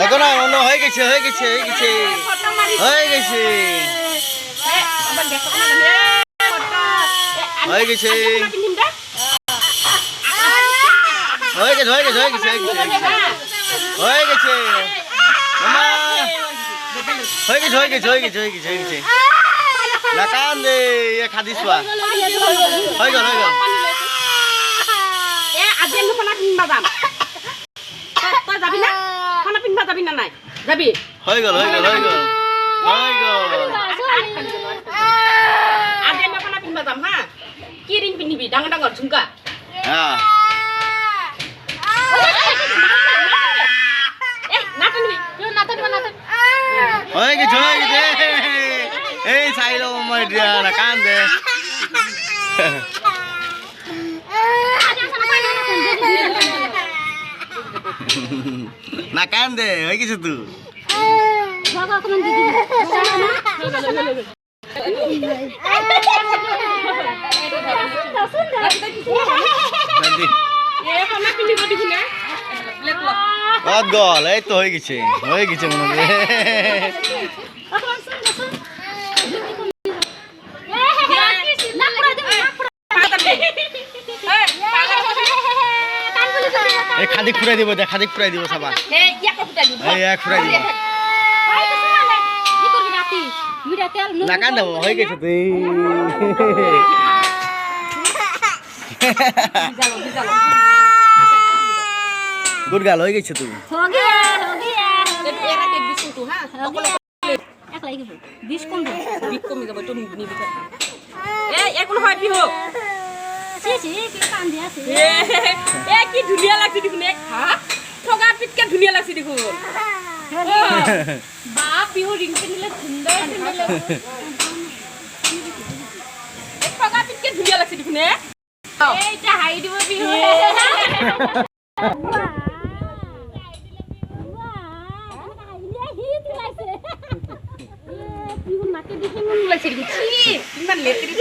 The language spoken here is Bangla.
এখন অন্য হয়ে গেছে হয়ে গেছে হয়ে গেছে হয়ে গেছে হয়ে গেছে হয়ে গেছে হয়ে গেছে হয়ে গেছে হয়ে গেছে হয়ে গেছে হয়ে গেছে হয়ে গেছে হয়ে গেছে হয়ে গেছে না কান দে খাদিস হয়ে গেল হয়ে গেল আজি আমি খানা কিনবা যাম তই যাবি না খানা কিনবা যাবি না নাই যাবি হয়ে গেল হয়ে গেল হয়ে গেল হয়ে গেল আজি আমি খানা কিনবা যাম হা কি রিং পিন্ধিবি ডাঙৰ ডাঙৰ ঝুমকা হ্যাঁ হয়ে গেছে হয়ে গেছে এই চাইলো মই দিয়া না কান দে না কান দে হয়ে গেছে তুই গল এই তো হয়ে গেছে মনে হয় এই খাদিক ফুরাই দিব দে খাদিক ফুরাই দিব সবা এই এক ফুরাই দিব না কান দেবো হয়ে গেছে তুই গুড গাল হয়ে গেছে তুই কি ধুনীয়া লাগছে দেখোন ঠগা পিটকে ধুনীয়া লাগছে দেখোন বাপ বিহু ৰিং পিন্ধিলে সুন্দৰ ঠগা পিটকে ধুনীয়া লাগছে দেখোন এইটা হাই দিব বিহু নাকে দেখি মন লাগছে দেখোন ইমান লেট্ৰি